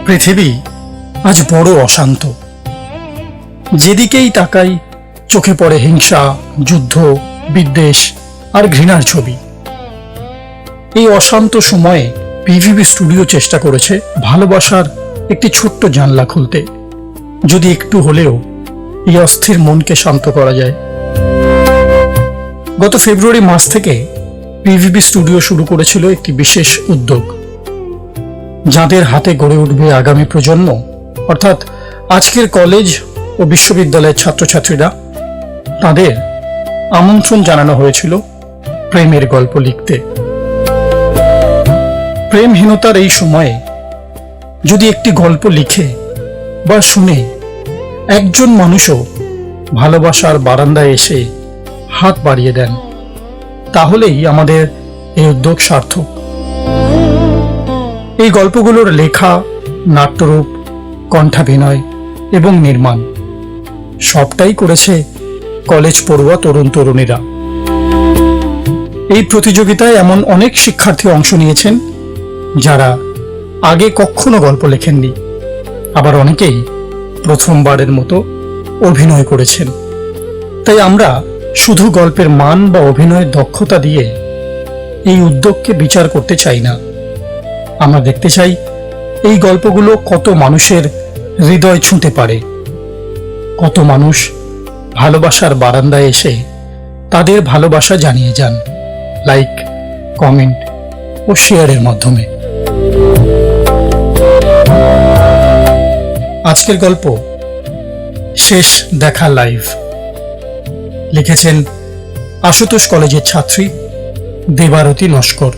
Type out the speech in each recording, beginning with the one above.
পৃথিবী আজ বড় অশান্ত। যেদিকেই তাকাই চোখে পড়ে হিংসা, যুদ্ধ, বিদ্বেষ আর ঘৃণার ছবি। এই অশান্ত সময়ে পিভিবি স্টুডিও চেষ্টা করেছে ভালোবাসার একটি ছোট্ট জানলা খুলতে, যদি একটু হলেও এই অস্থির মনকে শান্ত করা যায়। গত ফেব্রুয়ারি মাস থেকে পিভিবি স্টুডিও শুরু করেছিল একটি বিশেষ উদ্যোগ। যাদের হাতে গড়ে উঠবে আগামী প্রজন্ম, অর্থাৎ আজকের কলেজ ও বিশ্ববিদ্যালয়ের ছাত্রছাত্রীরা, তাদের আমন্ত্রণ জানানো হয়েছিল প্রেমের গল্প লিখতে। প্রেমহীনতার এই সময়ে যদি একটি গল্প লিখে বা শুনে একজন মানুষও ভালোবাসার বারান্দায় এসে হাত বাড়িয়ে দেন, তাহলেই আমাদের এই উদ্যোগ সার্থক। এই গল্পগুলোর লেখা, নাট্যরূপ, কণ্ঠাভিনয় এবং নির্মাণ সবটাই করেছে কলেজ পড়ুয়া তরুণ তরুণীরা। এই প্রতিযোগিতায় এমন অনেক শিক্ষার্থী অংশ নিয়েছেন যারা আগে কখনো গল্প লেখেননি, আবার অনেকেই প্রথমবারের মতো অভিনয় করেছেন। তাই আমরা শুধু গল্পের মান বা অভিনয়ের দক্ষতা দিয়ে এই উদ্যোগকে বিচার করতে চাই না। আমরা দেখতে চাই এই গল্পগুলো কত মানুষের হৃদয় ছুঁতে পারে, কত মানুষ ভালোবাসার বারান্দায় এসে তাদের ভালোবাসা জানিয়ে যান লাইক, কমেন্ট ও শেয়ারের মাধ্যমে। আজকের গল্প শেষ দেখা লাইভ। লিখেছেন আশুতোষ কলেজের ছাত্রী দেবারতী নস্কর।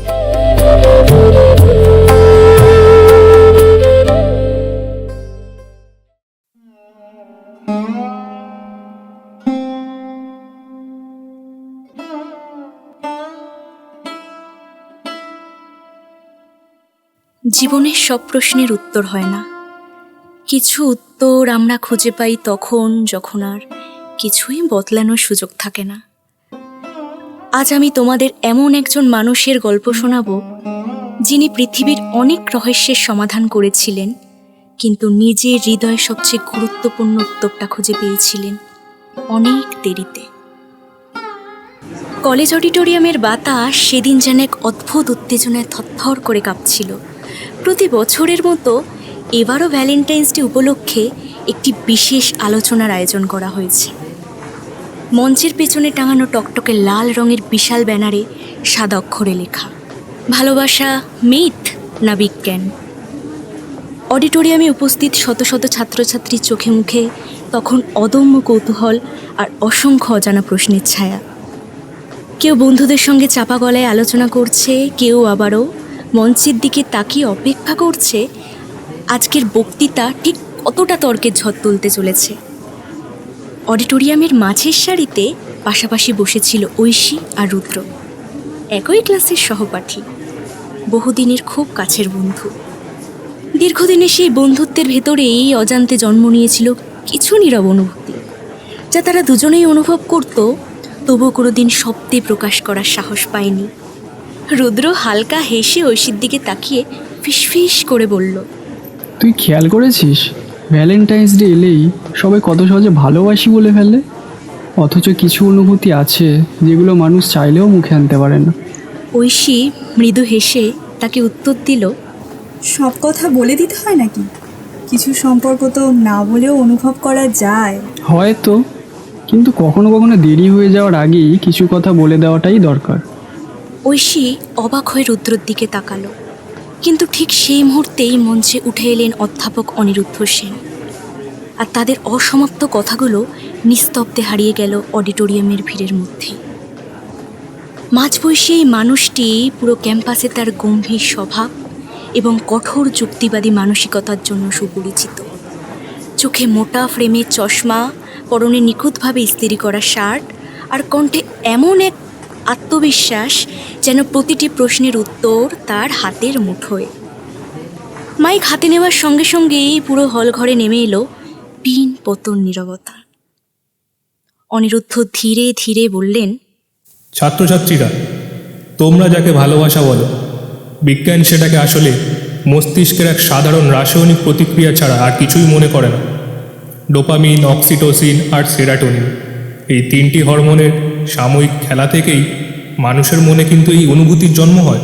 জীবনের সব প্রশ্নের উত্তর হয় না। কিছু উত্তর আমরা খুঁজে পাই তখন যখন আর কিছুই বদলানোর সুযোগ থাকে না। আজ আমি তোমাদের এমন একজন মানুষের গল্প শোনাবো, যিনি পৃথিবীর অনেক রহস্যের সমাধান করেছিলেন, কিন্তু নিজের হৃদয়ের সবচেয়ে গুরুত্বপূর্ণ উত্তরটা খুঁজে পেয়েছিলেন অনেক দেরিতে। কলেজ অডিটোরিয়ামের বাতাস সেদিন যেন এক অদ্ভুত উত্তেজনায় থরথর করে কাঁপছিল। প্রতি বছরের মতো এবারও ভ্যালেন্টাইন্স ডে উপলক্ষে একটি বিশেষ আলোচনার আয়োজন করা হয়েছে। মঞ্চের পেছনে টাঙানো টকটকে লাল রঙের বিশাল ব্যানারে সাদা অক্ষরে লেখা, ভালোবাসা মিথ না বিজ্ঞান। অডিটোরিয়ামে উপস্থিত শত শত ছাত্রছাত্রীর চোখে মুখে তখন অদম্য কৌতূহল আর অসংখ্য অজানা প্রশ্নের ছায়া। কেউ বন্ধুদের সঙ্গে চাপা গলায় আলোচনা করছে, কেউ আবারও মঞ্চের দিকে তাকিয়ে অপেক্ষা করছে আজকের বক্তৃতা ঠিক কতটা তর্কের ঝড় তুলতে চলেছে। অডিটোরিয়ামের মাঝের সারিতে পাশাপাশি বসেছিল ঐশী আর রুদ্র, একই ক্লাসের সহপাঠী, বহুদিনের খুব কাছের বন্ধু। দীর্ঘদিনের সেই বন্ধুত্বের ভেতরেই অজান্তে জন্ম নিয়েছিল কিছু নীরব অনুভূতি, যা তারা দুজনেই অনুভব করত, তবুও কোনোদিন শব্দে প্রকাশ করার সাহস পায়নি। রুদ্র হালকা হেসে ঐশীর দিকে তাকিয়ে ফিসফিস করে বলল, তুই খেয়াল করেছিস ভ্যালেন্টাইন্স ডে এলেই সবাই কত সহজে ভালোবাসি বলে ফেলে, অথচ কিছু অনুভূতি আছে যেগুলো মানুষ চাইলেও মুখে আনতে পারে না। ঐশী মৃদু হেসে তাকে উত্তর দিল, সব কথা বলে দিতে হয় নাকি? কিছু সম্পর্ক তো না বলেও অনুভব করা যায়। হয়তো, কিন্তু কখনো কখনো দেরি হয়ে যাওয়ার আগেই কিছু কথা বলে দেওয়াটাই দরকার। ঐশী অবাক হয়ে রুদ্রর দিকে তাকালো, কিন্তু ঠিক সেই মুহূর্তেই মঞ্চে উঠে এলেন অধ্যাপক অনিরুদ্ধ সেন, আর তাদের অসমাপ্ত কথাগুলো নিস্তব্ধে হারিয়ে গেল অডিটোরিয়ামের ভিড়ের মধ্যে। মাঝবয়সী এই মানুষটি পুরো ক্যাম্পাসে তার গম্ভীর স্বভাব এবং কঠোর যুক্তিবাদী মানসিকতার জন্য সুপরিচিত। চোখে মোটা ফ্রেমের চশমা, পরনে নিখুঁতভাবে ইস্ত্রি করা শার্ট, আর কণ্ঠে এমন এক আত্মবিশ্বাস যেন প্রতিটি প্রশ্নের উত্তর তার হাতের মুঠোয়। মাইক হাতে নেওয়ার সঙ্গে সঙ্গেই পুরো হল ঘরে নেমে এলো পিন পতন নীরবতা। অনিরুদ্ধ ধীরে ধীরে বললেন, ছাত্রছাত্রীরা, তোমরা যাকে ভালোবাসা বলো বিজ্ঞান সেটাকে আসলে মস্তিষ্কের এক সাধারণ রাসায়নিক প্রতিক্রিয়া ছাড়া আর কিছুই মনে করে না। ডোপামিন, অক্সিটোসিন আর সেরাটোনিন, এই তিনটি হরমোনের সাময়িক খেলা থেকেই মানুষের মনে কিন্তু এই অনুভূতির জন্ম হয়।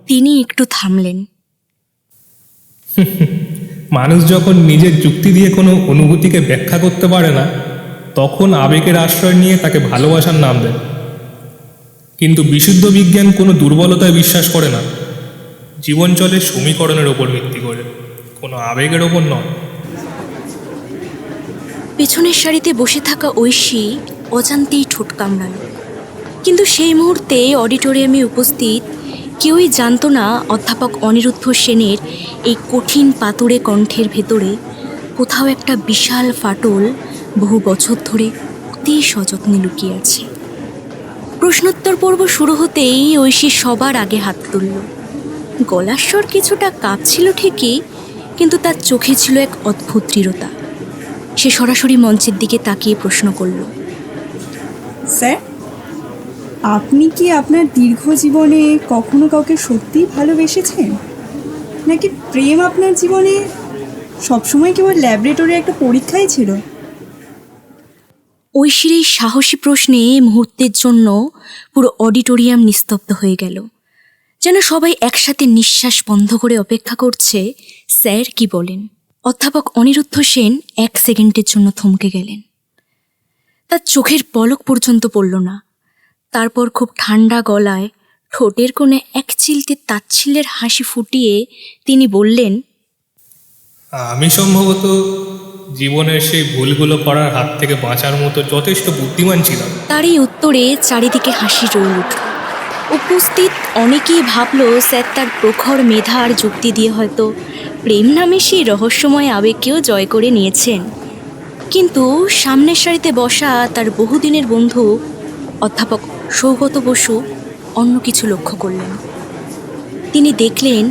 তিনি একটু থামলেন। মানুষ যখন নিজের যুক্তি দিয়ে কোনো অনুভূতিকে ব্যাখ্যা করতে পারে না, তখন আবেগের আশ্রয় নিয়ে তাকে ভালোবাসার নাম দেয়। কিন্তু বিশুদ্ধ বিজ্ঞান কোনো দুর্বলতায় বিশ্বাস করে না। জীবন চলে সমীকরণের ওপর ভিত্তি করে, কোনো আবেগের ওপর নয়। পেছনের সারিতে বসে থাকা ঐশী অজান্তেই ঠোঁট কামড়াল। কিন্তু সেই মুহূর্তে অডিটোরিয়ামে উপস্থিত কেউই জানতো না অধ্যাপক অনিরুদ্ধ সেনের এই কঠিন পাথুরে কণ্ঠের ভেতরে কোথাও একটা বিশাল ফাটল বহু বছর ধরে অতি সযত্নে লুকিয়ে আছে। প্রশ্নোত্তর পর্ব শুরু হতেই ঐশী সবার আগে হাত তুলল। গলার স্বর কিছুটা কাঁপছিল ঠিকই, কিন্তু তার চোখে ছিল এক অদ্ভুত দৃঢ়তা। সে সরাসরি মঞ্চের দিকে তাকিয়ে প্রশ্ন করল, স্যার, আপনি কি আপনার দীর্ঘ জীবনে কখনো কাউকে সত্যিই ভালোবেসেছেন, নাকি প্রেম আপনার জীবনে সবসময় কেবল ল্যাবরেটরি একটা পরীক্ষাই ছিল? ঐশীর এই সাহসী প্রশ্নে মুহূর্তের জন্য পুরো অডিটোরিয়াম নিস্তব্ধ হয়ে গেল, যেন সবাই একসাথে নিঃশ্বাস বন্ধ করে অপেক্ষা করছে স্যার কি বলেন। অধ্যাপক অনিরুদ্ধ সেন 1 সেকেন্ডের জন্য থমকে গেলেন। তার চোখের পলক পর্যন্ত পড়ল না। তারপর খুব ঠান্ডা গলায় ঠোঁটের কোণে এক চিলতে তাচ্ছিল্যের হাসি ফুটিয়ে তিনি বললেন, আমি সম্ভবত জীবনের সেই ভুলগুলো করার হাত থেকে বাঁচার মতো যথেষ্ট বুদ্ধিমান ছিলাম। তার এই উত্তরে চারিদিকে হাসি রোল উঠল। উপস্থিত অনেকেই ভাবল স্যার তার প্রখর মেধা আর যুক্তি দিয়ে হয়তো প্রেম নামে সেই রহস্যময় আবেগকেও জয় করে নিয়েছেন। কিন্তু সামনের সারিতে বসা তার বহুদিনের বন্ধু অধ্যাপক সৌগত বসু অন্য কিছু লক্ষ্য করলেন। তিনি দেখলেন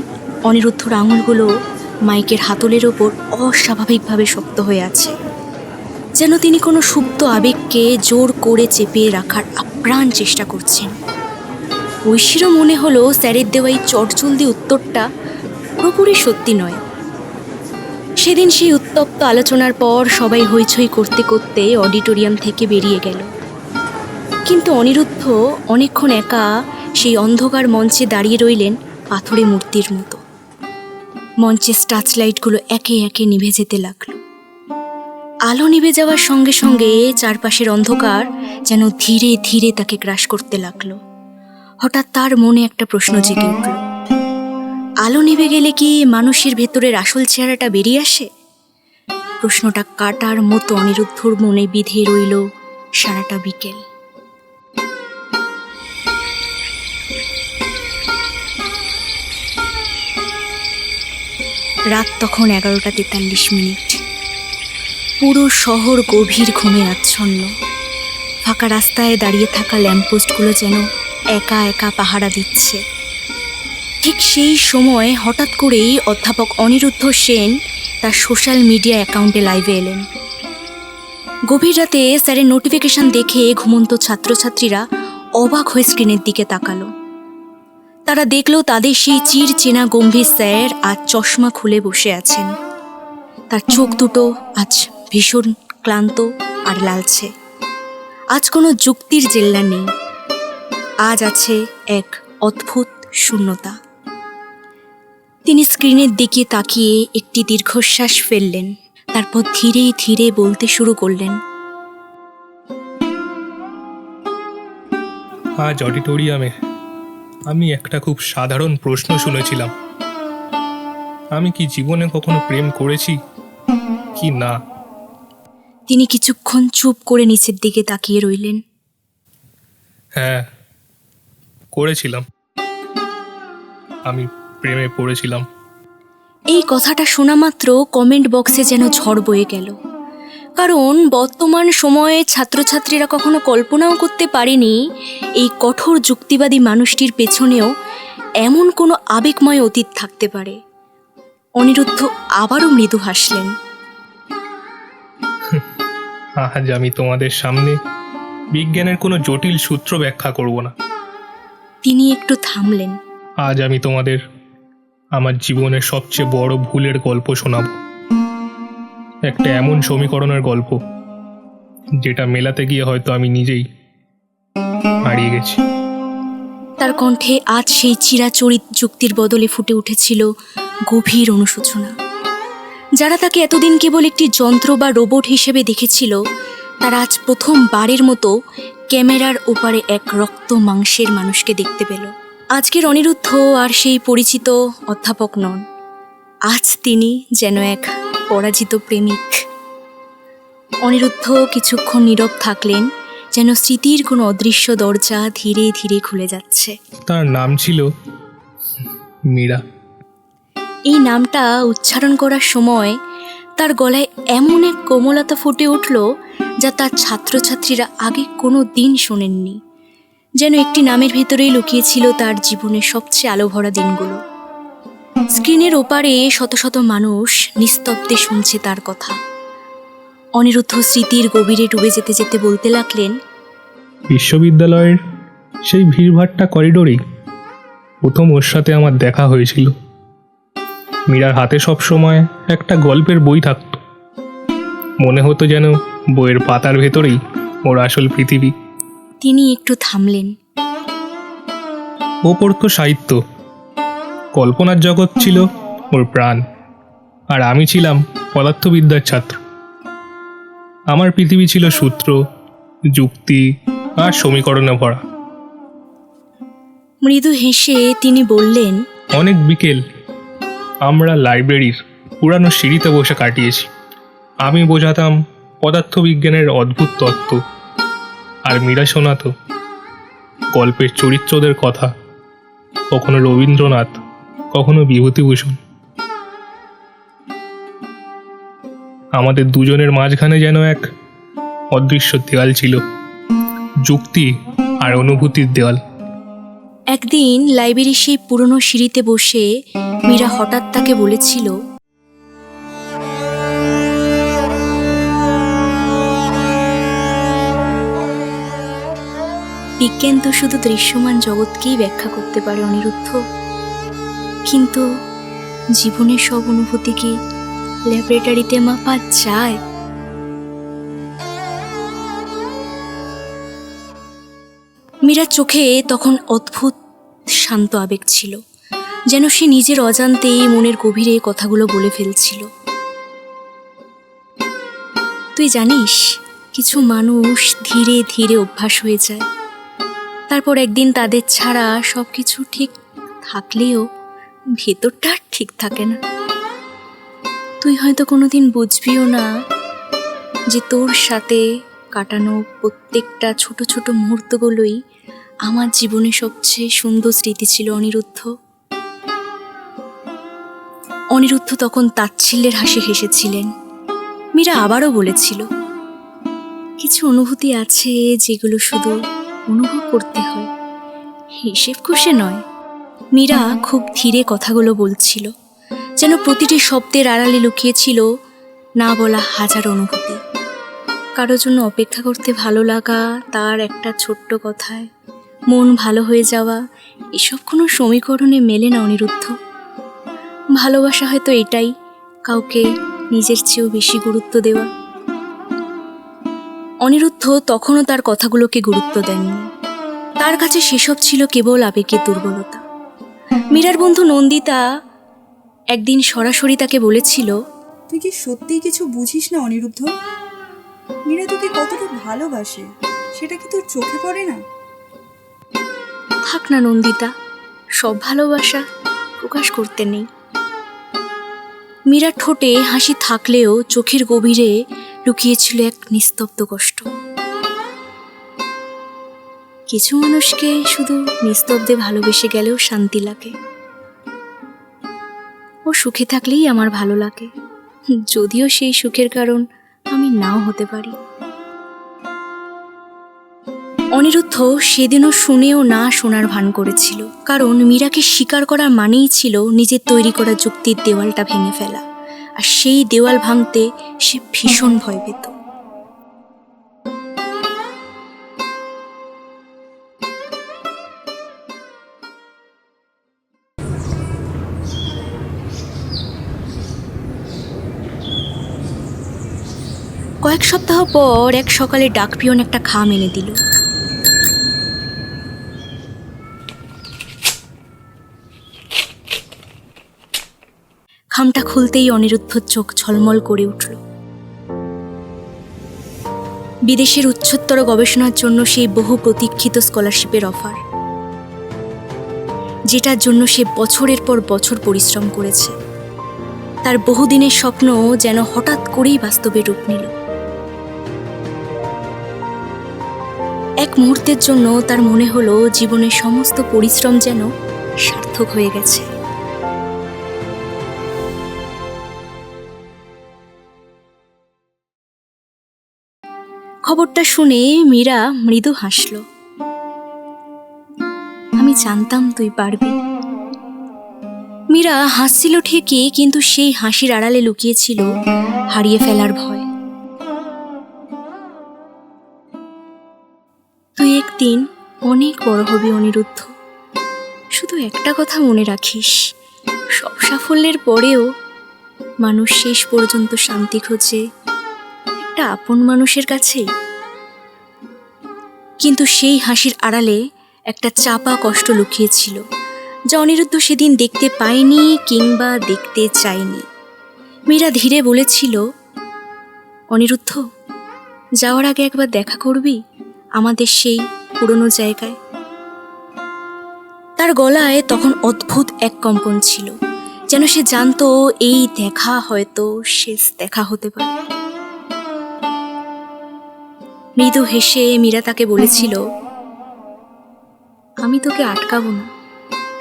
অনিরুদ্ধর আঙুলগুলো মাইকের হাতলের ওপর অস্বাভাবিকভাবে শক্ত হয়ে আছে, যেন তিনি কোনো সুপ্ত আবেগকে জোর করে চেপে রাখার আপ্রাণ চেষ্টা করছেন। ঐশীরও মনে হলো স্যারের দেওয়া এই চটজলদি উত্তরটা পুরোপুরি সত্যি নয়। সেদিন সেই উত্তপ্ত আলোচনার পর সবাই হইচই করতে করতে অডিটোরিয়াম থেকে বেরিয়ে গেল। কিন্তু অনিরুদ্ধ অনেকক্ষণ একা সেই অন্ধকার মঞ্চে দাঁড়িয়ে রইলেন পাথরে মূর্তির মতো। মঞ্চের স্টাচ লাইটগুলো একে একে নিভে যেতে লাগলো। আলো নিভে যাওয়ার সঙ্গে সঙ্গে চারপাশের অন্ধকার যেন ধীরে ধীরে তাকে গ্রাস করতে লাগলো। হঠাৎ তার মনে একটা প্রশ্ন জেগে উঠল, আলো নিভে গেলে কি মানুষের ভেতরের আসল চেহারাটা বেরিয়ে আসে? প্রশ্নটা কাটার মতো অনিরুদ্ধর মনে বিধে রইল সারাটা বিকেল। রাত তখন 11:43। পুরো শহর গভীর ঘুমে আচ্ছন্ন। ফাঁকা রাস্তায় দাঁড়িয়ে থাকা ল্যাম্পপোস্টগুলো যেন একা একা পাহারা দিচ্ছে। ঠিক সেই সময় হঠাৎ করেই অধ্যাপক অনিরুদ্ধ সেন তার সোশ্যাল মিডিয়া অ্যাকাউন্টে লাইভে এলেন। গভীর রাতে স্যারের নোটিফিকেশন দেখে ঘুমন্ত ছাত্রছাত্রীরা অবাক হয়ে স্ক্রিনের দিকে তাকালো। তারা দেখলো তাদের সেই চির চেনা গম্ভীর স্যার আজ চশমা খুলে বসে আছেন। তার চোখ দুটো আজ ভীষণ ক্লান্ত আর লালছে। আজ কোনো যুক্তির জেল্লা নেই, আজ আছে এক অদ্ভুত শূন্যতা। তিনি স্ক্রিনের দিকে তাকিয়ে একটি দীর্ঘশ্বাস ফেললেন, তারপর ধীরে ধীরে বলতে শুরু করলেন, আজ অডিটোরিয়ামে আমি একটা খুব সাধারণ প্রশ্ন শুনেছিলাম, আমি কি জীবনে কখনো প্রেম করেছি কি না। তিনি কিছুক্ষণ চুপ করে নিচের দিকে তাকিয়ে রইলেন। হ্যাঁ, করেছিলাম। আমি প্রেমে পড়েছিলাম। এই কথাটা শোনা মাত্র কমেন্ট বক্সে যেন ঝড় বয়ে গেল। কারণ বর্তমান সময়ে ছাত্রছাত্রীরা কখনো কল্পনাও করতে পারেনি এই কঠোর যুক্তিবাদী মানুষটির পেছনেও এমন কোনো আবেগময় অতীত থাকতে পারে। অনিরুদ্ধ আবারও মৃদু হাসলেন। আজ আমি তোমাদের সামনে বিজ্ঞানের কোনো জটিল সূত্র ব্যাখ্যা করব না। তিনি একটু থামলেন। আজ আমি তোমাদের আমার জীবনের সবচেয়ে বড় ভুলের গল্প শোনাব। একটা এমন সমীকরণের গল্প যেটা মেলাতে গিয়ে হয়তো আমি নিজেই হারিয়ে গেছি। তার কণ্ঠে আজ সেই চিরাচরিত যুক্তির বদলে ফুটে উঠেছিল গভীর অনুশোচনা। যারা তাকে এতদিন কেবল একটি যন্ত্র বা রোবট হিসেবে দেখেছিল, তারা আজ প্রথমবারের মতো ক্যামেরার ওপারে এক রক্ত মাংসের মানুষকে দেখতে পেল। আজকের অনিরুদ্ধ আর সেই পরিচিত অধ্যাপক নন। আজ তিনি যেন এক পরাজিত প্রেমিক। অনিরুদ্ধ কিছুক্ষণ নীরব থাকলেন, যেন স্মৃতির কোনো অদৃশ্য দরজা ধীরে ধীরে খুলে যাচ্ছে। তার নাম ছিল মীরা। এই নামটা উচ্চারণ করার সময় তার গলায় এমন এক কোমলতা ফুটে উঠল, যা তার ছাত্রছাত্রীরা আগে কোনো দিন শোনেননি। যেন একটি নামের ভেতরেই লুকিয়েছিল তার জীবনের সবচেয়ে আলো ভরা দিনগুলো। স্ক্রিনের ওপারে শত শত মানুষ নিস্তব্ধে শুনছে তার কথা। অনিরুদ্ধ স্মৃতির গভীরে ডুবে যেতে যেতে বলতে লাগলেন, বিশ্ববিদ্যালয়ের সেই ভিড়ভাট্টা করিডোরেই প্রথম ওর সাথে আমার দেখা হয়েছিল। মীরার হাতে সব সময় একটা গল্পের বই থাকত। মনে হতো যেন বইয়ের পাতার ভেতরেই ওর আসল পৃথিবী। তিনি একটু থামলেন। ও পড়তো সাহিত্য, কল্পনার জগৎ ছিল ওর প্রাণ, আর আমি ছিলাম পদার্থবিদ্যার ছাত্র। আমার পৃথিবী ছিল সূত্র, যুক্তি আর সমীকরণে ভরা। মৃদু হেসে তিনি বললেন, অনেক বিকেল আমরা লাইব্রেরির পুরানো সিঁড়িতে বসে কাটিয়েছি। আমি বোঝাতাম পদার্থবিজ্ঞানের অদ্ভুত তত্ত্ব, আর মীরা শোনাতো গল্পের চরিত্রদের কথা, কখনো রবীন্দ্রনাথ, কখনো বিভূতিভূষণ। আমাদের দুজনের মাঝখানে যেন এক অদৃশ্য দেওয়াল ছিল, যুক্তি আর অনুভূতির দেওয়াল। একদিন লাইব্রেরির সেই পুরনো সিঁড়িতে বসে মীরা হঠাৎ তাকে বলেছিল, বিজ্ঞান তো শুধু দৃশ্যমান জগৎকেই ব্যাখ্যা করতে পারে অনিরুদ্ধ, কিন্তু জীবনের সব অনুভূতি কি ল্যাবরেটরিতে মাপা যায়? মীরার চোখে তখন অদ্ভুত শান্ত আবেগ ছিল, যেন সে নিজের অজান্তেই মনের গভীরে কথাগুলো বলে ফেলছিল। তুই জানিস, কিছু মানুষ ধীরে ধীরে অভ্যাস হয়ে যায়, তারপর একদিন তাদের ছাড়া সব কিছু ঠিক থাকলেও ভেতরটা আর ঠিক থাকে না। তুই হয়তো কোনোদিন বুঝবিও না যে তোর সাথে কাটানো প্রত্যেকটা ছোট ছোট মুহূর্তগুলোই আমার জীবনে সবচেয়ে সুন্দর স্মৃতি ছিল অনিরুদ্ধ। অনিরুদ্ধ তখন তাচ্ছিল্যের হাসি হেসেছিলেন। মীরা আবারও বলেছিল, কিছু অনুভূতি আছে যেগুলো শুধু অনুভব করতে হয়, হিসেব কষে নয়। মীরা খুব ধীরে কথাগুলো বলছিল, যেন প্রতিটি শব্দের আড়ালে লুকিয়েছিল না বলা হাজার অনুভূতি। কারোর জন্য অপেক্ষা করতে ভালো লাগা, তার একটা ছোট্ট কথায় মন ভালো হয়ে যাওয়া, এসব কোনো সমীকরণে মেলে না অনিরুদ্ধ। ভালোবাসা হয়তো এটাই, কাউকে নিজের চেয়েও বেশি গুরুত্ব দেওয়া। অনিরুদ্ধ তখনও তার কথাগুলোকে গুরুত্ব দেননি। তার কাছে সেসব ছিল কেবল আবেগের দুর্বলতা। মীরার বন্ধু নন্দিতা একদিন সরাসরি তাকে বলেছিল, তুই কি সত্যিই কিছু বুঝিস না অনিরুদ্ধ? মীরা তোকে কতটা ভালোবাসে সেটা কি তোর চোখে পড়ে না? থাক না নন্দিতা, সব ভালোবাসা প্রকাশ করতে নেই। মীরার ঠোঁটে হাসি থাকলেও চোখের গভীরে লুকিয়েছিল এক নিস্তব্ধ কষ্ট। কিছু মানুষকে শুধু নিস্তব্ধে ভালোবেসে গেলেও শান্তি লাগে। ও সুখে থাকলেই আমার ভালো লাগে, যদিও সেই সুখের কারণ আমি নাও হতে পারি। অনিরুদ্ধ সেদিনও শুনেও না শোনার ভান করেছিল, কারণ মীরাকে স্বীকার করা মানেই ছিল নিজের তৈরি করা যুক্তির দেওয়ালটা ভেঙে ফেলা, আর সেই দেওয়াল ভাঙতে সে ভীষণ ভয় পেত। কয়েক সপ্তাহ পর এক সকালে ডাকপিয়ন একটা খাম এনে দিল। খামটা খুলতেই অনিরুদ্ধর চোখ ঝলমল করে উঠল। বিদেশের উচ্চতর গবেষণার জন্য সেই বহু প্রতীক্ষিত স্কলারশিপের অফার, যেটার জন্য সে বছরের পর বছর পরিশ্রম করেছে। তার বহুদিনের স্বপ্ন যেন হঠাৎ করেই বাস্তবে রূপ নিল। এক মুহূর্তের জন্য তার মনে হলো জীবনের সমস্ত পরিশ্রম যেন সার্থক হয়ে গেছে। খবরটা শুনে মীরা মৃদু হাসল। আমি জানতাম তুই পারবি। মীরা হাসছিল ঠিকই, কিন্তু সেই হাসির আড়ালে লুকিয়েছিল হারিয়ে ফেলার ভয়। তুই একদিন অনেক বড় হবি অনিরুদ্ধ। শুধু একটা কথা মনে রাখিস, সব সাফল্যের পরেও মানুষ শেষ পর্যন্ত শান্তি খোঁজে একটা আপন মানুষের কাছেই। কিন্তু সেই হাসির আড়ালে একটা চাপা কষ্ট লুকিয়েছিল, যা অনিরুদ্ধ সেদিন দেখতে পায়নি কিংবা দেখতে চায়নি। মীরা ধীরে বলেছিল, অনিরুদ্ধ, যাওয়ার আগে একবার দেখা করবি আমাদের সেই পুরনো জায়গায়। তার গলায় তখন অদ্ভুত এক কম্পন ছিল, যেন সে জানতো এই দেখা হয়তো শেষ দেখা হতে পারে। মৃদু হেসে মীরা তাকে বলেছিল, আমি তোকে আটকাবো না,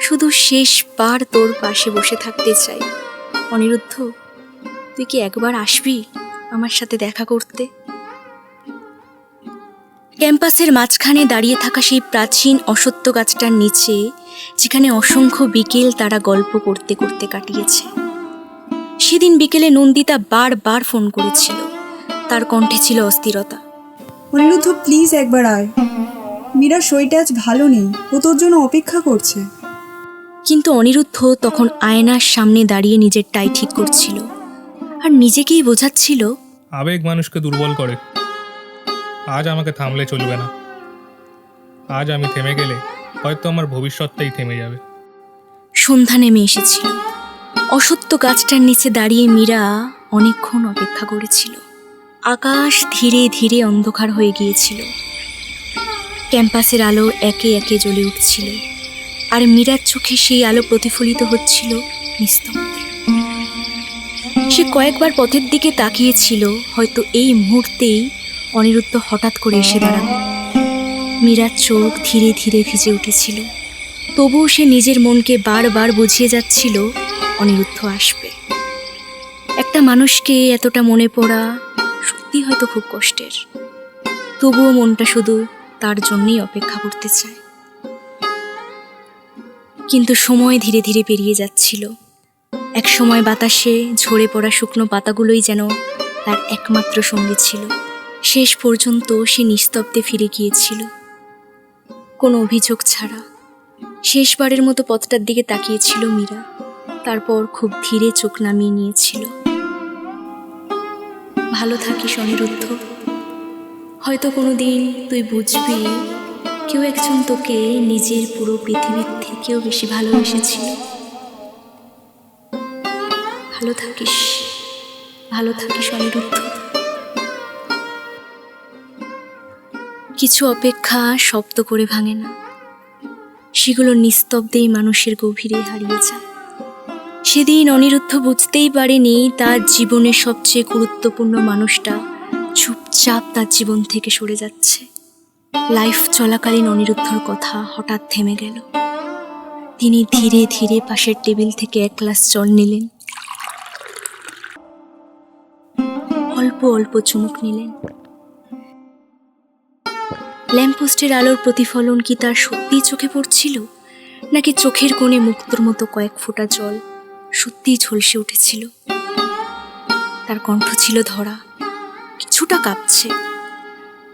শুধু শেষবার তোর পাশে বসে থাকতে চাই। অনিরুদ্ধ, তুই কি একবার আসবি আমার সাথে দেখা করতে? ক্যাম্পাসের মাঝখানে দাঁড়িয়ে থাকা সেই প্রাচীন অশ্বত্থ গাছটার নিচে, যেখানে অসংখ্য বিকেল তারা গল্প করতে করতে কাটিয়েছে। সেদিন বিকেলে নন্দিতা বারবার ফোন করেছিল, তার কণ্ঠে ছিল অস্থিরতা। অনিরুদ্ধ, প্লিজ একবার আয়। মীরার শরীরটা আজ ভালো নেই, ও তোর জন্য অপেক্ষা করছে। কিন্তু অনিরুদ্ধ তখন আয়নার সামনে দাঁড়িয়ে নিজের টাই ঠিক করছিল আর নিজেকেই বোঝাচ্ছিল, আবেগ মানুষকে দুর্বল করে। আজ আমাকে থামলে চলবে না। আজ আমি থেমে গেলে হয়তো আমার ভবিষ্যৎটাই থেমে যাবে। সন্ধ্যা নেমে এসেছিল। অসত্য গাছটার নিচে দাঁড়িয়ে মীরা অনেকক্ষণ অপেক্ষা করেছিল। আকাশ ধীরে ধীরে অন্ধকার হয়ে গিয়েছিল। ক্যাম্পাসের আলো একে একে জ্বলে উঠছিল, আর মীরার চোখে সেই আলো প্রতিফলিত হচ্ছিল নিস্তব্ধে। সে কয়েকবার পথের দিকে তাকিয়েছিল, হয়তো এই মুহূর্তেই অনিরুদ্ধ হঠাৎ করে এসে দাঁড়াবে। মীরার চোখ ধীরে ধীরে ভিজে উঠেছিল, তবুও সে নিজের মনকে বারবার বুঝিয়ে যাচ্ছিল অনিরুদ্ধ আসবে। একটা মানুষকে এতটা মনে পড়া সত্যি হয়তো খুব কষ্টের, তবুও মনটা শুধু তার জন্যই অপেক্ষা করতে চায়। কিন্তু সময় ধীরে ধীরে পেরিয়ে যাচ্ছিল। এক সময় বাতাসে ঝরে পড়া শুকনো পাতাগুলোই যেন তার একমাত্র সঙ্গী ছিল। শেষ পর্যন্ত সে নিস্তব্ধে ফিরে গিয়েছিল, কোনো অভিযোগ ছাড়া। শেষবারের মতো পথটার দিকে তাকিয়েছিল মীরা, তারপর খুব ধীরে চোখ নামিয়ে নিয়েছিল। ভালো থাকিস অনিরুদ্ধ। হয়তো কোনোদিন তুই বুঝবি কেউ একজন তোকে নিজের পুরো পৃথিবীর থেকেও বেশি ভালোবেসেছিল। ভালো থাকিস, ভালো থাকিস অনিরুদ্ধ। কিছু অপেক্ষা শব্দ করে ভাঙে না, সেগুলো নিস্তব্ধেই মানুষের গভীরে হারিয়ে যায়। সেদিন অনিরুদ্ধ বুঝতেই পারেনি তার জীবনের সবচেয়ে গুরুত্বপূর্ণ মানুষটা চুপচাপ তার জীবন থেকে সরে যাচ্ছে। লাইফ চলাকালীন অনিরুদ্ধর কথা হঠাৎ থেমে গেল। তিনি ধীরে ধীরে পাশের টেবিল থেকে এক গ্লাস জল নিলেন, অল্প অল্প চুমুক নিলেন। ল্যাম্পপোস্টের আলোর প্রতিফলন কি তার সত্যিই চোখে পড়ছিল, নাকি চোখের কোণে মুক্তোর মতো কয়েক ফোঁটা জল সত্যিই ঝলসে উঠেছিল? তার কণ্ঠ ছিল ধরা, কিছুটা কাঁপছে।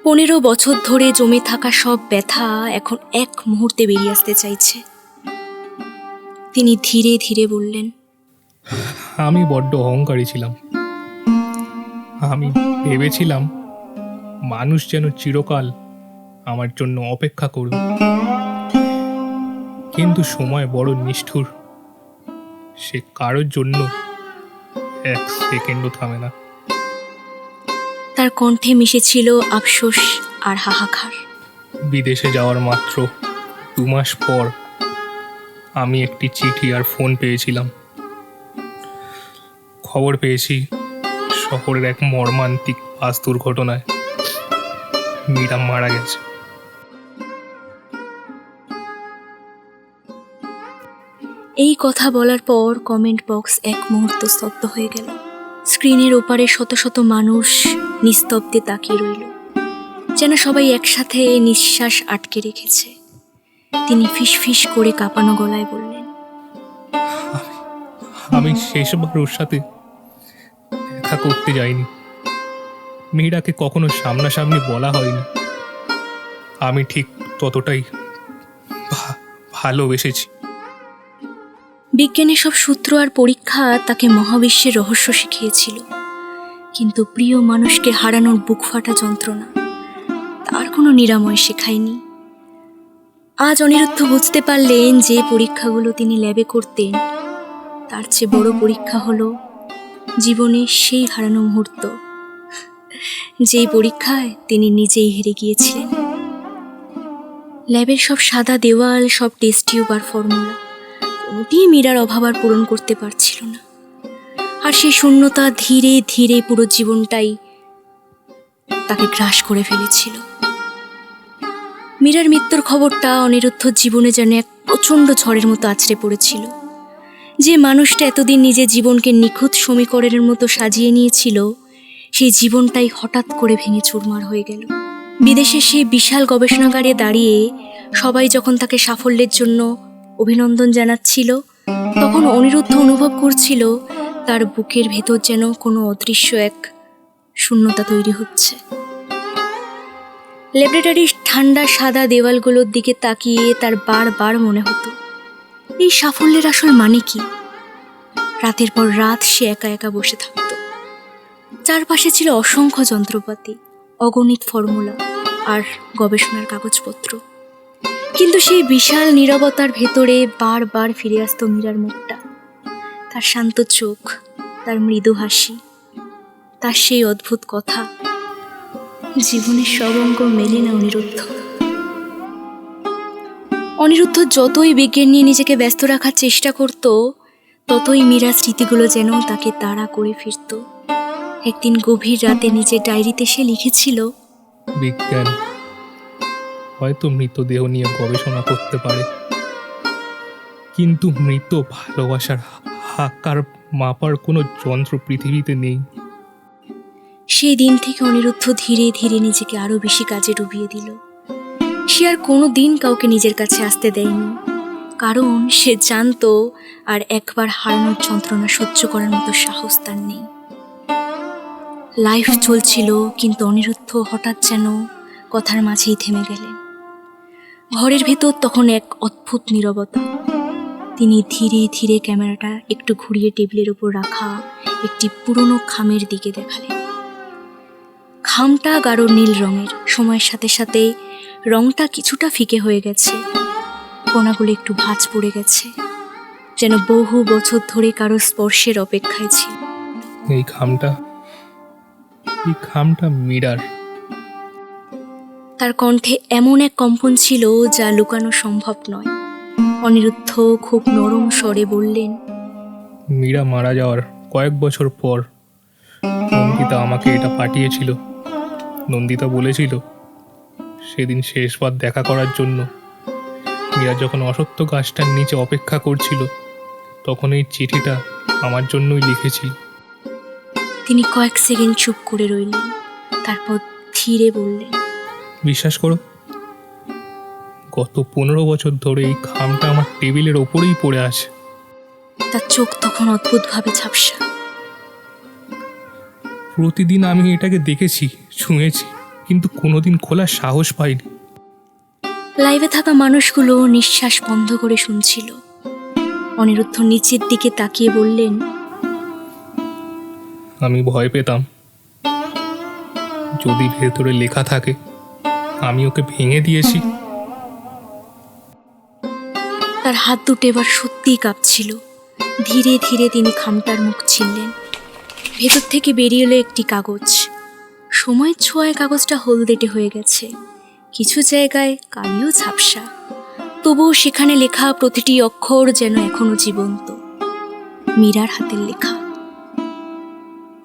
15 বছর ধরে জমে থাকা সব ব্যথা এখন এক মুহূর্তে বেরিয়ে আসতে চাইছে। তিনি ধীরে ধীরে বললেন, আমি বড্ড অহংকারী ছিলাম। আমি ভেবেছিলাম মানুষ যেন চিরকাল আমার জন্য অপেক্ষা করবে, কিন্তু সময় বড় নিষ্ঠুর। সে কারোর জন্য এক সেকেন্ডও থামে না। তার কণ্ঠে মিশেছিল আফসোস আর হাহাকার। বিদেশে যাওয়ার মাত্র 2 মাস পর আমি একটি চিঠি আর ফোন পেয়েছিলাম। খবর পেয়েছি শহরের এক মর্মান্তিক বাস দুর্ঘটনায় মীরা মারা গেছে। এই কথা বলার পর কমেন্ট বক্স এক মুহূর্ত স্তব্ধ হয়ে গেল। স্ক্রিনের ওপারে শত শত মানুষ নিস্তব্ধে তাকিয়ে রইল, যেন সবাই একসাথে নিঃশ্বাস আটকে রেখেছে। তিনি ফিসফিস করে কাঁপানো গলায় বললেন, আমি শেষবার ওর সাথে দেখা করতে যাইনি। মীরাকে কখনো সামনাসামনি বলা হয়নি। আমি ঠিক ততটাই ভালোবেসেছি। বিজ্ঞানের সব সূত্র আর পরীক্ষা তাকে মহাবিশ্বের রহস্য শিখিয়েছিল, কিন্তু প্রিয় মানুষকে হারানোর বুক ফাটা যন্ত্রণা তার কোনো নিরাময় শেখায়নি। আজ অনিরুদ্ধ বুঝতে পারলেন যে পরীক্ষাগুলো তিনি ল্যাবে করতেন তার চেয়ে বড় পরীক্ষা হলো জীবনের সেই হারানো মুহূর্ত, যেই পরীক্ষায় তিনি নিজেই হেরে গিয়েছিলেন। ল্যাবের সব সাদা দেওয়াল, সব টেস্ট টিউব আর ফর্মুলা কোনোটি মীরার অভাব আর পূরণ করতে পারছিল না। আর সেই শূন্যতা ধীরে ধীরে পুরো জীবনটাই তাকে গ্রাস করে ফেলেছিল। মীরার মৃত্যুর খবরটা অনিরুদ্ধর জীবনে যেন এক প্রচণ্ড ঝড়ের মতো আছড়ে পড়েছিল। যে মানুষটা এতদিন নিজের জীবনকে নিখুঁত সমীকরণের মতো সাজিয়ে নিয়েছিল, সেই জীবনটাই হঠাৎ করে ভেঙে চুরমার হয়ে গেল। বিদেশে সেই বিশাল গবেষণাগারে দাঁড়িয়ে সবাই যখন তাকে সাফল্যের জন্য অভিনন্দন জানাচ্ছিল, তখন অনিরুদ্ধ অনুভব করছিল তার বুকের ভেতর যেন কোনো অদৃশ্য এক শূন্যতা তৈরি হচ্ছে। ল্যাবরেটরির ঠান্ডা সাদা দেওয়ালগুলোর দিকে তাকিয়ে তার বারবার মনে হতো, এই সাফল্যের আসল মানে কি? রাতের পর রাত সে একা একা বসে থাকত। চারপাশে ছিল অসংখ্য যন্ত্রপাতি, অগণিত ফর্মুলা আর গবেষণার কাগজপত্র, কিন্তু সেই বিশাল নীরবতার ভেতরে বারবার ফিরে আসতো মীরার মুখটা, তার শান্ত চোখ, তার মৃদু হাসি, তার সেই অদ্ভুত কথা, জীবনের সব অঙ্গ মেলে না অনিরুদ্ধ যতই বিজ্ঞান নিয়ে নিজেকে ব্যস্ত রাখার চেষ্টা করত, ততই মীরার স্মৃতিগুলো যেন তাকে তাড়া করে ফিরত। একদিন গভীর রাতে নিজের ডায়েরিতে সে লিখেছিল, বিজ্ঞান হয়তো মৃতদেহ নিয়ে গবেষণা করতে পারে, কিন্তু মৃত ভালোবাসার হাক্কার মাপার কোনো যন্ত্র পৃথিবীতে নেই। সেই দিন থেকে অনিরুদ্ধ ধীরে ধীরে নিজেকে আরো বেশি কাজে ডুবিয়ে দিল। সে আর কোনো দিন কাউকে নিজের কাছে আসতে দেয়নি, কারণ সে জানতো আর একবার হারানোর যন্ত্রণা সহ্য করার মতো সাহস তার নেই। লাইফ চলছিল, কিন্তু অনিরুদ্ধ হঠাৎ যেন কথার মাঝেই থেমে গেলেন। ঘরের ভেতর তখন এক অদ্ভুত নীরবতা। তিনি ধীরে ধীরে ক্যামেরাটা একটু ঘুরিয়ে টেবিলের উপর রাখা একটি পুরনো খামের দিকে দেখালেন। খামটা গাঢ় নীল রঙের, সময়ের সাথে সাথে রংটা কিছুটা ফিকে হয়ে গেছে, কোনাগুলো একটু ভাঁজ পড়ে গেছে, যেন বহু বছর ধরে কারো স্পর্শের অপেক্ষায় ছিল। এই খামটা মীরার। তার কণ্ঠে এমন এক কম্পন ছিল যা লুকানো সম্ভব নয়। অনিরুদ্ধ খুব নরম স্বরে বললেন, মীরা মারা যাওয়ার কয়েক বছর পর নন্দিতা আমাকে এটা পাঠিয়েছিল। নন্দিতা বলেছিল সেদিন শেষবার দেখা করার জন্য মীরা যখন অসত্য গাছটার নিচে অপেক্ষা করছিল, তখন এই চিঠিটা আমার জন্যই লিখেছিল। তিনি কয়েক সেকেন্ড চুপ করে রইলেন, তারপর ধীরে বললেন, বিশ্বাস করো, গত 15 বছর ধরে এই খামটা আমার টেবিলের ওপরেই পড়ে আছে। তার চোখ তখন অদ্ভুতভাবে ঝাপসা। প্রতিদিন আমি এটাকে দেখেছি, ছুঁয়েছি, কিন্তু কোনোদিন খোলার সাহস পাইনি। লাইভে থাকা মানুষগুলো নিঃশ্বাস বন্ধ করে শুনছিল। অনিরুদ্ধ নিচের দিকে তাকিয়ে বললেন, আমি ভয় পেতাম যদি ভেতরে লেখা থাকে আমি ওকে ভেঙে দিয়েছি। তার হাত দুটো এবার সত্যিই কাঁপছিল। ধীরে ধীরে তিনি খামটার মুখ ছিললেন। ভেতর থেকে বেরিয়ে এলো একটি কাগজ। সময়ের ছোঁয়ায় কাগজটা হলদেটে হয়ে গেছে, কিছু জায়গায় কালিও ঝাপসা, তবুও সেখানে লেখা প্রতিটি অক্ষর যেন এখনো জীবন্ত। মীরার হাতের লেখা।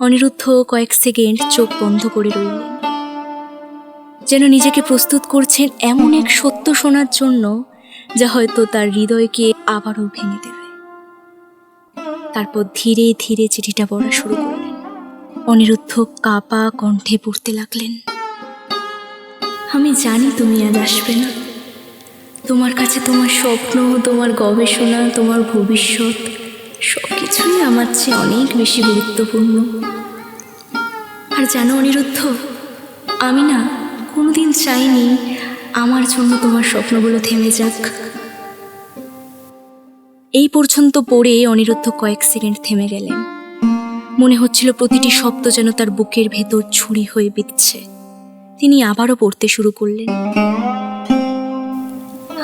অনিরুদ্ধ কয়েক সেকেন্ড চোখ বন্ধ করে রইলেন, যেন নিজেকে প্রস্তুত করছেন এমন এক সত্য শোনার জন্য যা হয়তো তার হৃদয়কে আবারও ভেঙে দেবে। তারপর ধীরে ধীরে চিঠিটা পড়া শুরু করলেন। অনিরুদ্ধ কাঁপা কণ্ঠে পড়তে লাগলেন। আমি জানি তুমি আজ আসবে না। তোমার কাছে তোমার স্বপ্ন, তোমার গবেষণা, তোমার ভবিষ্যৎ সব কিছুই আমার চেয়ে অনেক বেশি গুরুত্বপূর্ণ। আর জানো অনিরুদ্ধ, আমি না কোনোদিন চাইনি আমার জন্য তোমার স্বপ্নগুলো থেমে যাক। এই পর্যন্ত পড়ে অনিরুদ্ধ কয়েক সেকেন্ড থেমে গেলেন। মনে হচ্ছিল প্রতিটি শব্দ যেন তার বুকের ভেতর ছুরি হয়ে বিঁধছে। তিনি আবারও পড়তে শুরু করলেন।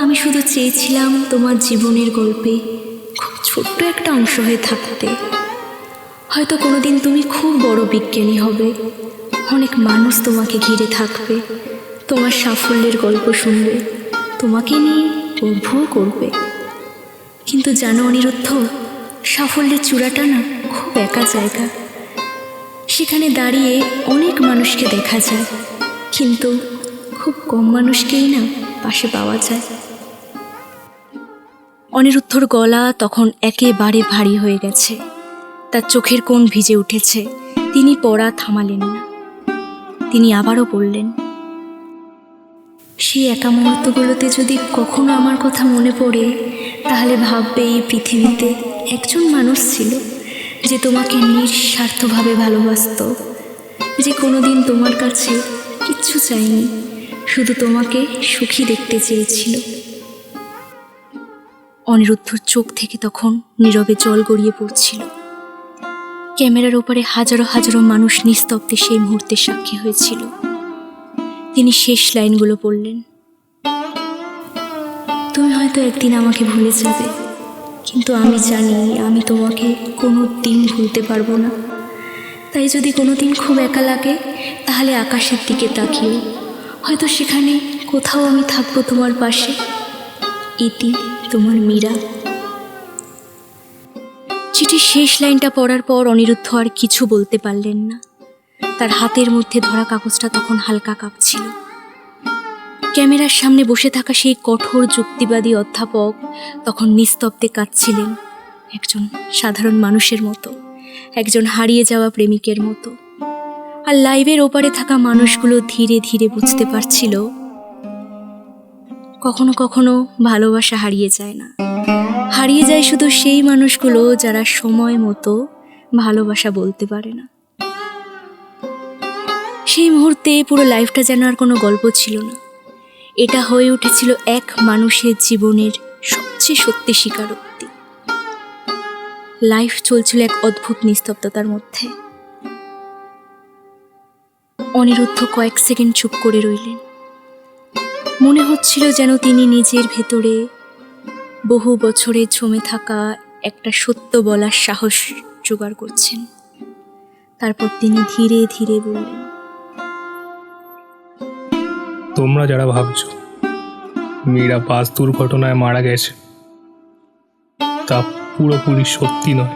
আমি শুধু চেয়েছিলাম তোমার জীবনের গল্পে খুব ছোট্ট একটা অংশ হয়ে থাকতে। হয়তো কোনোদিন তুমি খুব বড় বিজ্ঞানী হবে, অনেক মানুষ তোমাকে ঘিরে থাকবে, তোমার সাফল্যের গল্প শুনবে, তোমাকে নিয়ে গর্বও করবে। কিন্তু জানো অনিরুদ্ধ, সাফল্যের চূড়াটা না খুব একা জায়গা। সেখানে দাঁড়িয়ে অনেক মানুষকে দেখা যায়, কিন্তু খুব কম মানুষকেই না পাশে পাওয়া যায়। অনিরুদ্ধর গলা তখন একেবারে ভারী হয়ে গেছে, তার চোখের কোণ ভিজে উঠেছে। তিনি পড়া থামালেন না। তিনি আবারও বললেন, সেই একা মুহূর্তগুলোতে যদি কখনো আমার কথা মনে পড়ে, তাহলে ভাববে এই পৃথিবীতে একজন মানুষ ছিল যে তোমাকে নিঃস্বার্থভাবে ভালোবাসতো, যে কোনোদিন তোমার কাছে কিচ্ছু চাইনি, শুধু তোমাকে সুখী দেখতে চেয়েছিল। অনিরুদ্ধর চোখ থেকে তখন নীরবে জল গড়িয়ে পড়ছিল। ক্যামেরার ওপারে হাজারো হাজারো মানুষ নিস্তব্ধে সেই মুহূর্তে সাক্ষী হয়েছিল। তিনি শেষ লাইনগুলো পড়লেন। তুমি হয়তো একদিন আমাকে ভুলে যাবে, কিন্তু আমি জানি আমি তোমাকে কোনো দিন ভুলতে পারবো না। তাই যদি কোনো দিন খুব একা লাগে, তাহলে আকাশের দিকে তাকিও, হয়তো সেখানে কোথাও আমি থাকবো তোমার পাশে। ইতি, তোমার মীরা। চিঠির শেষ লাইনটা পড়ার পর অনিরুদ্ধ আর কিছু বলতে পারলেন না। তার হাতের মধ্যে ধরা কাগজটা তখন হালকা কাঁপছিল। ক্যামেরার সামনে বসে থাকা সেই কঠোর যুক্তিবাদী অধ্যাপক তখন নিস্তব্ধে কাঁদছিলেন, একজন সাধারণ মানুষের মতো, একজন হারিয়ে যাওয়া প্রেমিকের মতো। আর লাইভের ওপারে থাকা মানুষগুলো ধীরে ধীরে বুঝতে পারছিল, কখনো কখনো ভালোবাসা হারিয়ে যায় না, হারিয়ে যায় শুধু সেই মানুষগুলো যারা সময় মতো ভালোবাসা বলতে পারে না। সেই মুহূর্তে পুরো লাইফটা যেন আর কোনো গল্প ছিল না, এটা হয়ে উঠেছিল এক মানুষের জীবনের সবচেয়ে সত্যি স্বীকারোক্তি। লাইফ চলছিল এক অদ্ভুত নিস্তব্ধতার মধ্যে। অনিরুদ্ধ কয়েক সেকেন্ড চুপ করে রইলেন। মনে হচ্ছিল যেন তিনি নিজের ভেতরে বহু বছরে জমে থাকা একটা সত্য বলার সাহস জোগাড় করছেন। তারপর তিনি ধীরে ধীরে বললেন, তোমরা যারা ভাবছো মীরা বাস দুর্ঘটনায় মারা গেছে, তা পুরোপুরি সত্যি নয়।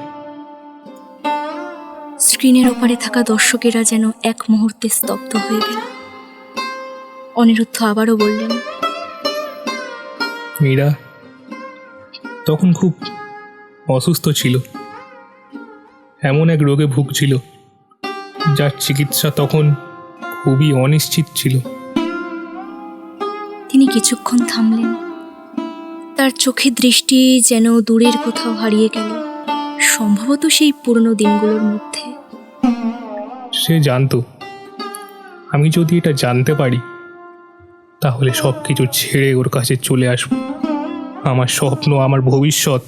স্ক্রিনের ওপারে থাকা দর্শকেরা যেন এক মুহূর্তে স্তব্ধ হয়ে গেল। অনিরুদ্ধ আবারও বললেন, মীরা তখন খুব অসুস্থ ছিল, এমন এক রোগে ভুগছিল যার চিকিৎসা তখন খুবই অনিশ্চিত ছিল। তিনি কিছুক্ষণ থামলেন। তার চোখের দৃষ্টি যেন দূরের কোথাও হারিয়ে গেল, সম্ভবত সেই পুরনো দিনগুলোর মধ্যে। সে জানতো আমি যদি এটা জানতে পারি, তাহলে সব কিছু ছেড়ে ওর কাছে চলে আসবো। আমার স্বপ্ন, আমার ভবিষ্যৎ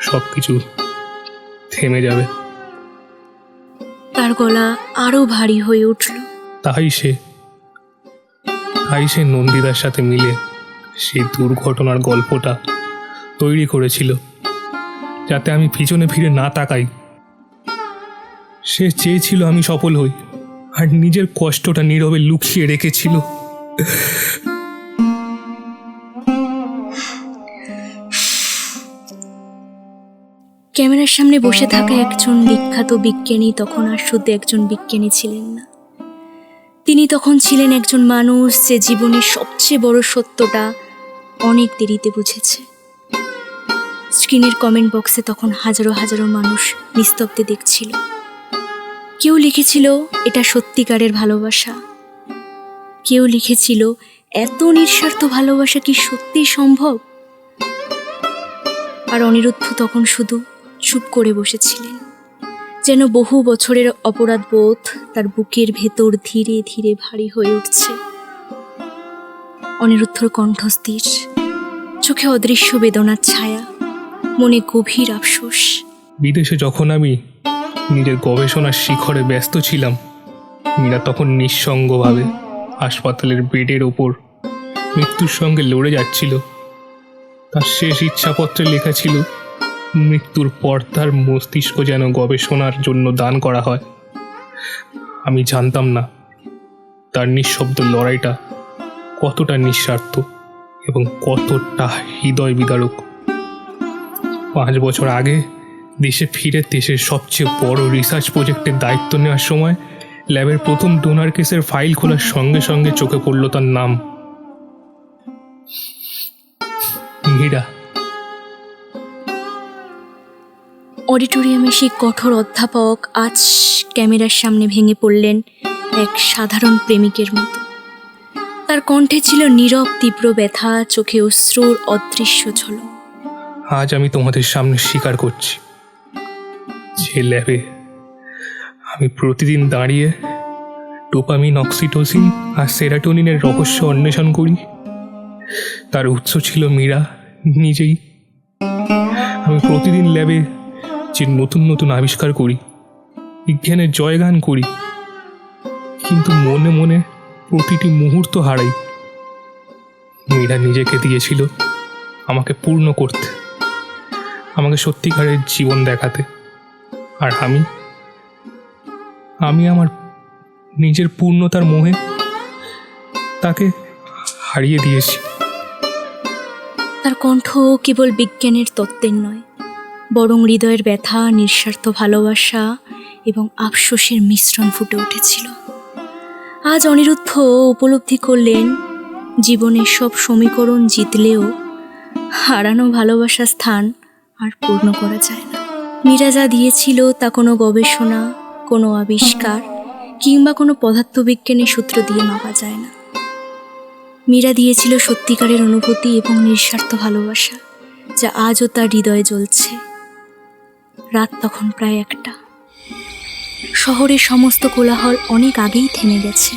সব কিছু থেমে যাবে। তার তার গলা আরও ভারী হয়ে উঠল। তাই সে নন্দিতার সাথে মিলে সেই দুর্ঘটনার গল্পটা তৈরি করেছিল, যাতে আমি পিছনে ফিরে না তাকাই। সে চেয়েছিল আমি সফল হই, আর নিজের কষ্টটা নীরবে লুকিয়ে রেখেছিল। ক্যামেরার সামনে বসে থাকা একজন বিখ্যাত বিজ্ঞানী তখন আর শুধু একজন বিজ্ঞানী ছিলেন না, তিনি তখন ছিলেন একজন মানুষ যে জীবনের সবচেয়ে বড় সত্যটা অনেক দেরিতে বুঝেছে। স্ক্রিনের কমেন্ট বক্সে তখন হাজারো হাজারো মানুষ নিস্তব্ধে দেখছিল। কেউ লিখেছিল এটা সত্যিকারের ভালোবাসা, কেউ লিখেছিল এত নিঃস্বার্থ ভালোবাসা কি সত্যি সম্ভব। আর অনিরুদ্ধ তখন শুধু চুপ করে বসেছিলেন, যেন বহু বছরের অপরাধ বোধ তার বুকের ভেতর ধীরে ধীরে ভারী হয়ে উঠছে। অনিরুদ্ধর কণ্ঠস্থির, চোখে অদৃশ্য বেদনার ছায়া, মনে গভীর আফসোস। বিদেশে যখন আমি নিজের গবেষণার শিখরে ব্যস্ত ছিলাম, মীরা তখন নিঃসঙ্গভাবে হাসপাতালের বেডের ওপর মৃত্যুর সঙ্গে লড়ে যাচ্ছিল। তার শেষ ইচ্ছাপত্রে লেখা ছিল মৃত্যুর পর তার মস্তিষ্ক যেন গবেষণার জন্য দান করা হয়। আমি জানতাম না তার নিঃশব্দ লড়াইটা কতটা নিঃস্বার্থ এবং কতটা হৃদয় বিদারক। 5 বছর আগে দেশে ফিরে দেশের সবচেয়ে বড় রিসার্চ প্রজেক্টের দায়িত্ব নেওয়ার সময় ল্যাবের প্রথম ডোনার কেসের ফাইল খোলার সঙ্গে সঙ্গে চোখে পড়ল তার নাম, মীরা। অডিটোরিয়ামে সেই কঠোর অধ্যাপক আজ ক্যামেরার সামনে ভেঙে পড়লেন এক সাধারণ প্রেমিকের মতো। তার কণ্ঠে ছিল নীরব তীব্র ব্যথা, চোখে অশ্রুর অদৃশ্য ঝলক। আজ আমি তোমাদের সামনে স্বীকার করছি, যে ল্যাবে আমি প্রতিদিন দাঁড়িয়ে ডোপামিন, অক্সিটোসিন আর সেরাটোনিনের রহস্য অন্বেষণ করি, তার উৎস ছিল মীরা নিজেই। আমি প্রতিদিন ল্যাবে যে নতুন নতুন আবিষ্কার করি, বিজ্ঞানের জয়গান করি, কিন্তু মনে মনে প্রতিটি মুহূর্ত হারাই। মীরা নিজেকে দিয়েছিল আমাকে পূর্ণ করতে, আমাকে সত্যিকারের জীবন দেখাতে, আর আমি আমার নিজের পূর্ণতার মোহে তাকে হারিয়ে দিয়েছি। তার কণ্ঠ কেবল বিজ্ঞানের তত্ত্বের নয়, বরং হৃদয়ের ব্যথা, নিঃস্বার্থ ভালোবাসা এবং আফসোসের মিশ্রণ ফুটে উঠেছিল। আজ অনিরুদ্ধ উপলব্ধি করলেন, জীবনের সব সমীকরণ জিতলেও হারানো ভালোবাসার স্থান আর পূর্ণ করা যায় না। মীরা যা দিয়েছিল তা কোনো গবেষণা, কোনো আবিষ্কার কিংবা কোনো পদার্থবিজ্ঞানের সূত্র দিয়ে মাপা যায় না। মীরা দিয়েছিল সত্যিকারের অনুভূতি এবং নিঃস্বার্থ ভালোবাসা, যা আজও তার হৃদয়ে জ্বলছে। রাত তখন প্রায় 1টা। শহরের সমস্ত কোলাহল অনেক আগেই থেমে গেছে।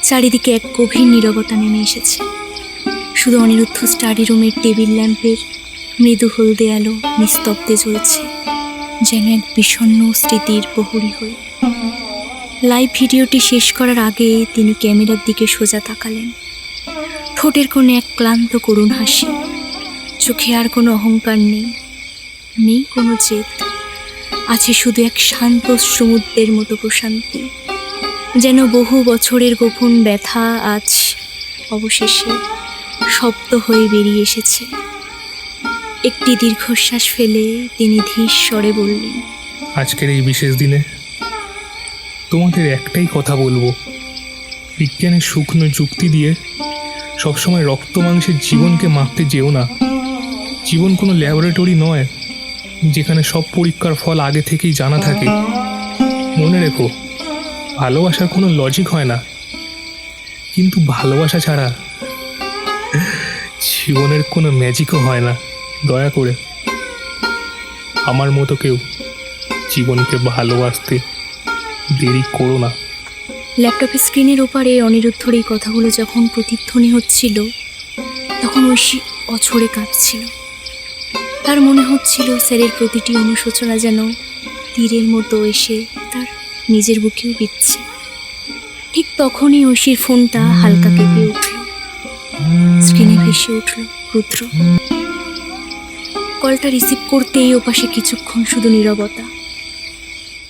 চারিদিকে এক গভীর নীরবতা নেমে এসেছে। শুধু অনিরুদ্ধ স্টাডি রুমের টেবিল ল্যাম্পের মৃদু হলদে আলো নিস্তব্ধে জ্বলছে, যেন এক বিষণ্ণ স্মৃতির প্রহরী হয়ে। লাইভ ভিডিওটি শেষ করার আগে তিনি ক্যামেরার দিকে সোজা তাকালেন। ঠোঁটের কোণে এক ক্লান্ত করুণ হাসি, চোখে আর কোনো অহংকার নেই কোনো জেদ, আছে শুধু এক শান্ত সমুদ্রের মতো প্রশান্তি, যেন বহু বছরের গোপন ব্যথা আজ অবশেষে শব্দ হয়ে বেরিয়ে এসেছে। একটি দীর্ঘশ্বাস ফেলে তিনি ধীর স্বরে বললেন, আজকের এই বিশেষ দিনে তোমাদের একটাই কথা বলবো, বিজ্ঞানের শুকনো যুক্তি দিয়ে সবসময় রক্ত মাংসের জীবনকে মাপতে যেও না। জীবন কোনো ল্যাবরেটরি নয় যেখানে সব পরীক্ষার ফল আগে থেকেই জানা থাকে। মনে রেখো, ভালোবাসার কোনো লজিক হয় না, কিন্তু ভালোবাসা ছাড়া জীবনের কোনো ম্যাজিকও হয় না। দয়া করে আমার মতো কেউ জীবনকে ভালোবাসতে দেরি করো না। ল্যাপটপের স্ক্রিনের ওপারে অনিরুদ্ধর এই কথাগুলো যখন প্রতিধ্বনি হচ্ছিল, তখন ঐশী অঝরে কাঁদছিল। তার মনে হচ্ছিল স্যারের প্রতিটি অনুশোচনা যেন তীরের মতো এসে তার নিজের বুকেও বিচ্ছে। ঠিক তখনই ঐশীর ফোনটা হালকা কেঁপে উঠল। স্ক্রিনে ভেসে উঠল রুদ্র। কলটা রিসিভ করতেই ওপাশে কিছুক্ষণ শুধু নীরবতা।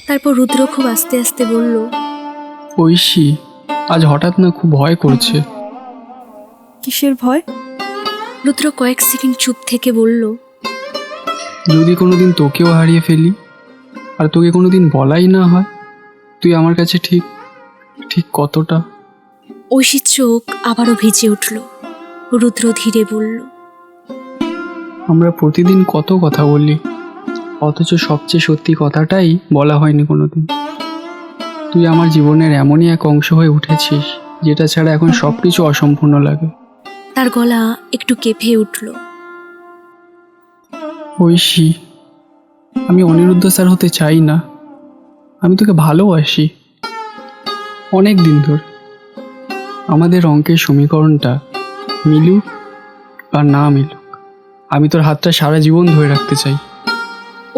তারপর রুদ্র খুব আস্তে আস্তে বলল, ঐশী, আজ হঠাৎ না খুব ভয় করছে। কিসের ভয়? রুদ্র কয়েক সেকেন্ড চুপ থেকে বলল, যদি কোনোদিন তোকেও হারিয়ে ফেলি আর তোকে কোনোদিন বলাই না হয় তুই আমার কাছে ঠিক ঠিক কতটা। ঐশীর চোখ আবারও ভিজে উঠল। রুদ্র ধীরে বলল, আমরা প্রতিদিন কত কথা বলি, অথচ সবচেয়ে সত্যি কথাটাই বলা হয়নি কোনোদিন। তুই আমার জীবনের এমনই এক অংশ হয়ে উঠেছিস যেটা ছাড়া এখন সব কিছু অসম্পূর্ণ লাগে। তার গলা একটু কেঁপে উঠল। ঐশী, আমি অনিরুদ্ধ স্যার হতে চাই না, আমি তোকে ভালোবাসি অনেক দিন ধরে। আমাদের অঙ্কের সমীকরণটা মিলুক আর না মিলুক, আমি তোর হাতটা সারা জীবন ধরে রাখতে চাই।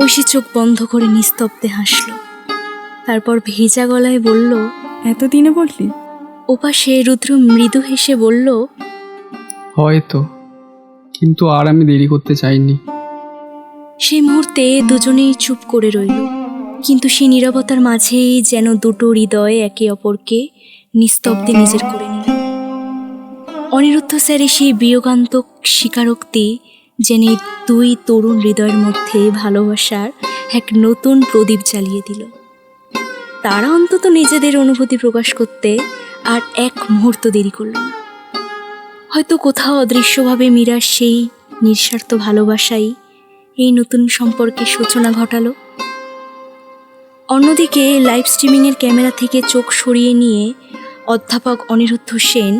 ঐশী চোখ বন্ধ করে নিস্তব্ধে হাসল। তারপর ভেজা গলায় বলল, এতদিনে বললি? ওপাশে রুদ্র মৃদু হেসে বলল, হয়তো, কিন্তু আর আমি দেরি করতে চাইনি। সেই মুহূর্তে দুজনেই চুপ করে রইল। কিন্তু সেই নীরবতার মাঝেই যেন দুটো হৃদয় একে অপরকে নিস্তব্ধে নিজের করে নিল। অনিরুদ্ধ স্যারের সেই বিয়োগান্তক স্বীকারোক্তি যেন এই দুই তরুণ হৃদয়ের মধ্যে ভালোবাসার এক নতুন প্রদীপ জ্বালিয়ে দিল। তারা অন্তত নিজেদের অনুভূতি প্রকাশ করতে আর এক মুহূর্ত দেরি করল না। হয়তো কোথাও অদৃশ্যভাবে মীরার সেই নিঃস্বার্থ ভালোবাসাই এই নতুন সম্পর্কের সূচনা ঘটালো। অন্যদিকে লাইভ স্ট্রিমিংয়ের ক্যামেরা থেকে চোখ সরিয়ে নিয়ে অধ্যাপক অনিরুদ্ধ সেন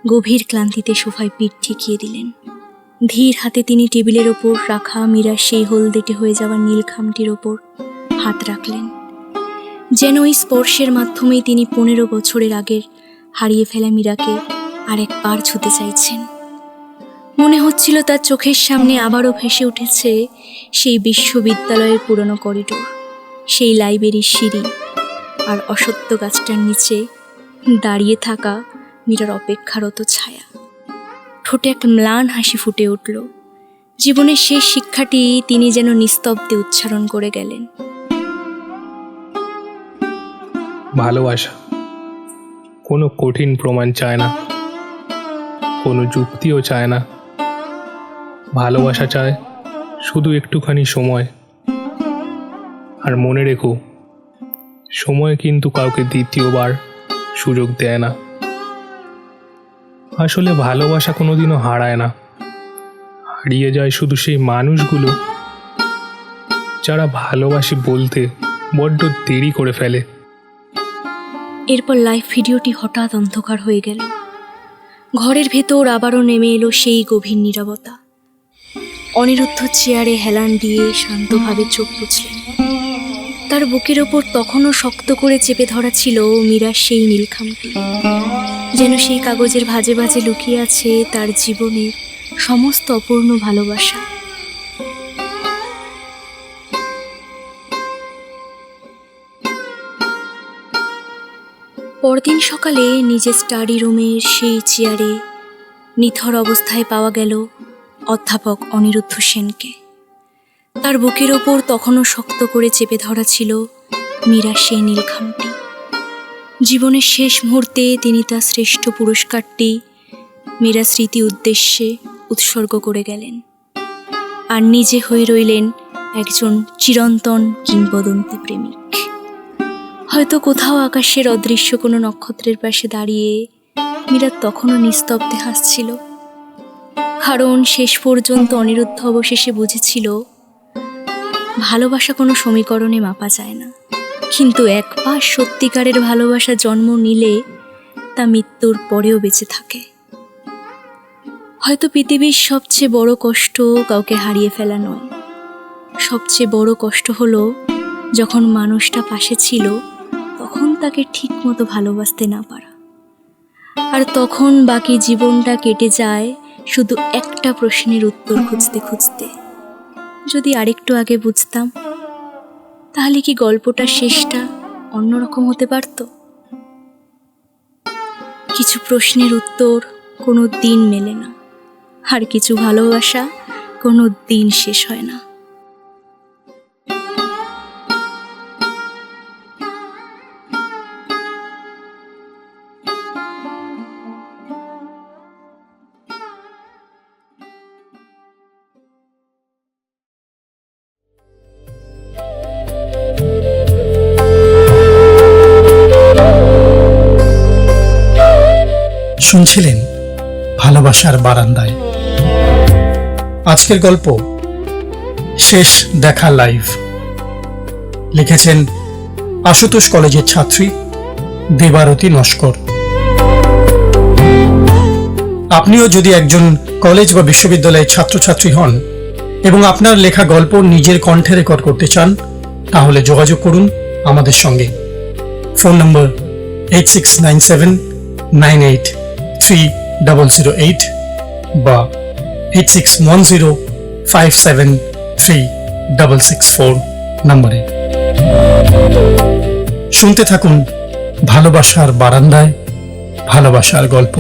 গভীর ক্লান্তিতে সোফায় পিঠ ঠেকিয়ে দিলেন। ধীর হাতে তিনি টেবিলের ওপর রাখা মীরার সেই হলদেটে হয়ে যাওয়া নীল খামটির ওপর হাত রাখলেন। যেন ওই স্পর্শের মাধ্যমেই তিনি 15 বছরের আগের হারিয়ে ফেলা মীরাকে আরেকবার ছুঁতে চাইছেন। মনে হচ্ছিল তার চোখের সামনে আবারও ভেসে উঠেছে সেই বিশ্ববিদ্যালয়ের পুরনো করিডোর, সেই লাইব্রেরির সিঁড়ি, আর অসত্য গাছটার নিচে দাঁড়িয়ে থাকা মীরার অপেক্ষারত ছায়া। ঠোঁটে এক ম্লান হাসি ফুটে উঠল। জীবনের শেষ শিক্ষাটি তিনি যেন নিস্তব্ধে উচ্চারণ করে গেলেন। ভালোবাসা কোনো কঠিন প্রমাণ চায় না, কোনো যুক্তিও চায় না। ভালোবাসা চায় শুধু একটুখানি সময়। আর মনে রেখো, সময় কিন্তু কাউকে দ্বিতীয়বার সুযোগ দেয় না। আসলে ভালোবাসা কোনোদিনও হারায় না, হারিয়ে যায় শুধু সেই মানুষগুলো যারা ভালোবাসি বলতে বড্ড দেরি করে ফেলে। এরপর লাইভ ভিডিওটি হঠাৎ অন্ধকার হয়ে গেল। ঘরের ভেতর আবারও নেমে এলো সেই গভীর নীরবতা। অনিরুদ্ধ চেয়ারে হেলান দিয়ে শান্তভাবে চোখ বুঝলেন। তার বুকের ওপর তখনও শক্ত করে চেপে ধরা ছিল মীরার সেই নীলখামটি, যেন সেই কাগজের ভাঁজে ভাঁজে লুকিয়ে আছে তার জীবনের সমস্ত অপূর্ণ ভালোবাসা। পরদিন সকালে নিজের স্টাডি রুমের সেই চেয়ারে নিথর অবস্থায় পাওয়া গেল অধ্যাপক অনিরুদ্ধ সেনকে। তার বুকের ওপর তখনও শক্ত করে চেপে ধরা ছিল মীরার সেই নীলখামটি। জীবনের শেষ মুহূর্তে তিনি তার শ্রেষ্ঠ পুরস্কারটি মীরা স্মৃতি উদ্দেশ্যে উৎসর্গ করে গেলেন, আর নিজে হয়ে রইলেন একজন চিরন্তন কিংবদন্তি প্রেমিক। হয়তো কোথাও আকাশের অদৃশ্য কোনো নক্ষত্রের পাশে দাঁড়িয়ে মীরা তখনও নিস্তব্ধে হাসছিল, কারণ শেষ পর্যন্ত অনিরুদ্ধ অবশেষে বুঝেছিল ভালোবাসা কোনো সমীকরণে মাপা যায় না, কিন্তু একবার সত্যিকারের ভালোবাসা জন্ম নিলে তা মৃত্যুর পরেও বেঁচে থাকে। হয়তো পৃথিবীর সবচেয়ে বড় কষ্ট কাউকে হারিয়ে ফেলা নয়, সবচেয়ে বড় কষ্ট হলো যখন মানুষটা পাশে ছিল তখন তাকে ঠিক মতো ভালোবাসতে না পারা, আর তখন বাকি জীবনটা কেটে যায় শুধু একটা প্রশ্নের উত্তর খুঁজতে খুঁজতে। যদি আরেকটু আগে বুঝতাম, তাহলে কি গল্পটার শেষটা অন্যরকম হতে পারত? কিছু প্রশ্নের উত্তর কোনো দিন মেলে না, আর কিছু ভালোবাসা কোনো দিন শেষ হয় না। শুনছিলেন ভালোবাসার বারান্দায়। আজকের গল্প শেষ দেখা লাইভ। লিখেছেন আশুতোষ কলেজের ছাত্রী দেবারতী নস্কর। আপনিও যদি একজন কলেজ বা বিশ্ববিদ্যালয়ের ছাত্রছাত্রী হন এবং আপনার লেখা গল্প নিজের কণ্ঠে রেকর্ড করতে চান, তাহলে যোগাযোগ করুন আমাদের সঙ্গে। ফোন নম্বর 8697983008 বা 8610573664 নম্বরে। শুনতে থাকুন ভালোবাসার বারান্দায়, ভালোবাসার গল্প।